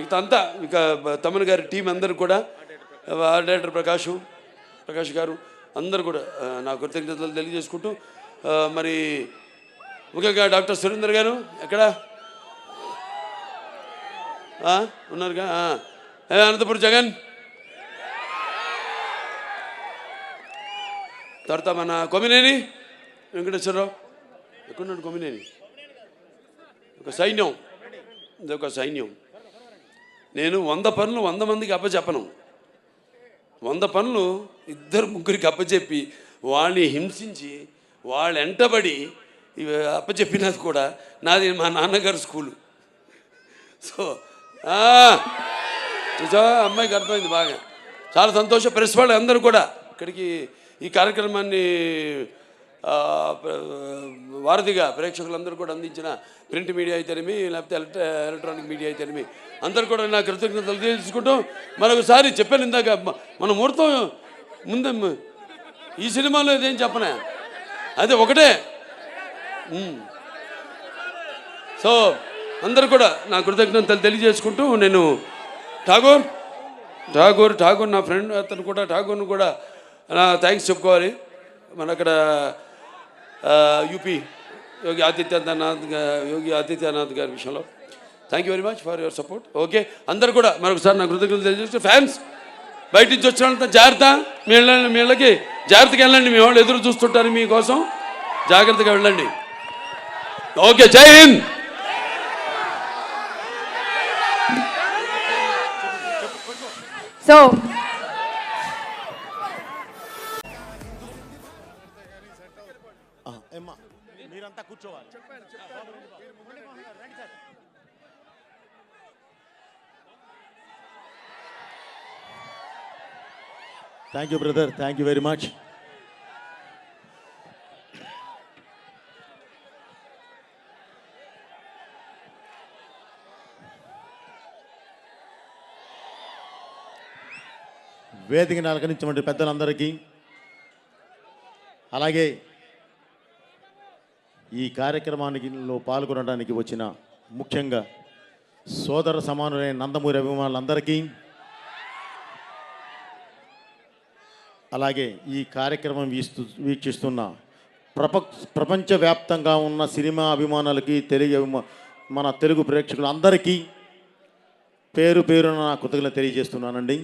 మిగతా అంతా ఇక తమన్ గారి టీం అందరూ కూడా, డైరెక్టర్ ప్రకాష్ గారు అందరూ కూడా నా కృతజ్ఞతలు తెలియజేసుకుంటూ, మరి ముఖ్యంగా డాక్టర్ సురేందర్ గారు ఎక్కడ ఉన్నారుగా, అనంతపురం జగన్, తర్వాత మన కొమ్మినేని వెంకటేశ్వరరావు ఎక్కడున్నాడు, కొమ్మినేని, ఒక సైన్యం, ఇదొక సైన్యం. నేను 100 పనులు 100 మందికి అప్పచెప్పను. 100 పనులు 2-3 అప్పచెప్పి వాళ్ళని హింసించి వాళ్ళు వెంటబడి అప్పచెప్పినది కూడా నాది మా నాన్నగారు స్కూలు. సో చూసా అమ్మాయికి అర్థమైంది బాగా, చాలా సంతోషం. ప్రెస్ వాళ్ళు అందరూ కూడా ఇక్కడికి ఈ కార్యక్రమాన్ని వారధిగా ప్రేక్షకులందరూ కూడా అందించిన ప్రింట్ మీడియా అయితేనేమి, లేకపోతే ఎలక్ట్రానిక్ మీడియా అయితేనేమి అందరూ కూడా నా కృతజ్ఞతలు తెలుసుకుంటూ, మరొకసారి చెప్పాను ఇందాక, మన ముహూర్తం ముందే ఈ సినిమాలో ఇదేం చెప్పనా, అదే ఒకటే. సో అందరూ కూడా నా కృతజ్ఞతలు తెలియజేసుకుంటూ, నేను ఠాగూర్ నా ఫ్రెండ్, అతను కూడా ఠాగూర్ను కూడా నా థ్యాంక్స్ చెప్పుకోవాలి. మన అక్కడ యూపీ యోగి ఆదిత్యనాథ్ గారి విషయంలో thank you very much for your support. Okay, అందరు కూడా మరొకసారి నా కృతజ్ఞతలు తెలియజేస్తూ, ఫ్యాన్స్ బయట నుంచి వచ్చినంత జాగ్రత్త, మీ ఇళ్ళకి జాగ్రత్తగా వెళ్ళండి, మీ వాళ్ళు ఎదురు చూస్తుంటారు మీకోసం, జాగ్రత్తగా వెళ్ళండి. ఓకే, జై హింద్. సో మీరంతా కూర్చోవాలి. Thank you brother, thank you very much. వేదికని అలంకరించినటువంటి పెద్దలందరికీ, అలాగే ఈ కార్యక్రమానికిలో పాల్గొనడానికి వచ్చిన ముఖ్యంగా సోదర సమానులైన నందమూరి అభిమానులందరికీ, అలాగే ఈ కార్యక్రమం వీక్షిస్తున్న ప్రపంచవ్యాప్తంగా ఉన్న సినిమా అభిమానులకి, మన తెలుగు ప్రేక్షకులందరికీ పేరు పేరున నా కృతజ్ఞతలు తెలియజేస్తున్నానండి.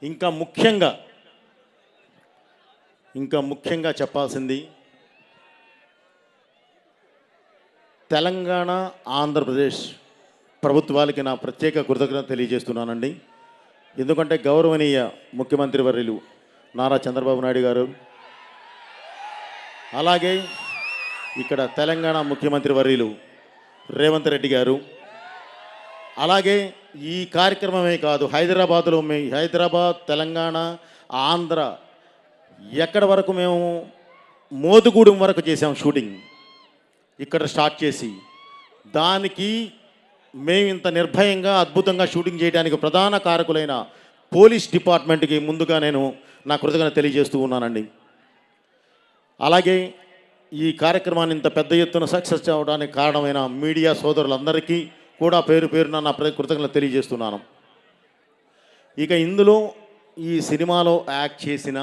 ఇంకా ముఖ్యంగా చెప్పాల్సింది, తెలంగాణ ఆంధ్రప్రదేశ్ ప్రభుత్వాలకి నా ప్రత్యేక కృతజ్ఞత తెలియజేస్తున్నానండి. ఎందుకంటే గౌరవనీయ ముఖ్యమంత్రి వర్యులు నారా చంద్రబాబు నాయుడు గారు, అలాగే ఇక్కడ తెలంగాణ ముఖ్యమంత్రి వర్యులు రేవంత్ రెడ్డి గారు, అలాగే ఈ కార్యక్రమమే కాదు, హైదరాబాద్, తెలంగాణ, ఆంధ్ర ఎక్కడి వరకు మేము మోదుగూడెం వరకు చేసాం షూటింగ్. ఇక్కడ స్టార్ట్ చేసి దానికి మేము ఇంత నిర్భయంగా అద్భుతంగా షూటింగ్ చేయడానికి ప్రధాన కారకులైన పోలీస్ డిపార్ట్మెంట్కి ముందుగా నేను నా కృతజ్ఞత తెలియజేస్తూ ఉన్నానండి. అలాగే ఈ కార్యక్రమాన్ని ఇంత పెద్ద ఎత్తున సక్సెస్ అవ్వడానికి కారణమైన మీడియా సోదరులందరికీ కూడా పేరు పేరున నా కృతజ్ఞత తెలియజేస్తున్నాను. ఇక ఇందులో ఈ సినిమాలో యాక్ట్ చేసిన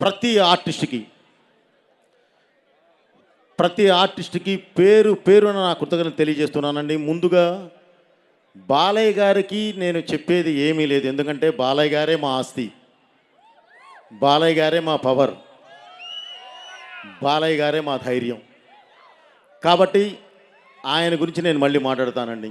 ప్రతి ఆర్టిస్ట్కి పేరు పేరున నా కృతజ్ఞత తెలియజేస్తున్నానండి. ముందుగా బాలయ్య గారికి నేను చెప్పేది ఏమీ లేదు, ఎందుకంటే బాలయ్య గారే మా ఆస్తి, బాలయ్య గారే మా పవర్, బాలయ్య గారే మా ధైర్యం. కాబట్టి ఆయన గురించి నేను మళ్ళీ మాట్లాడతానండి.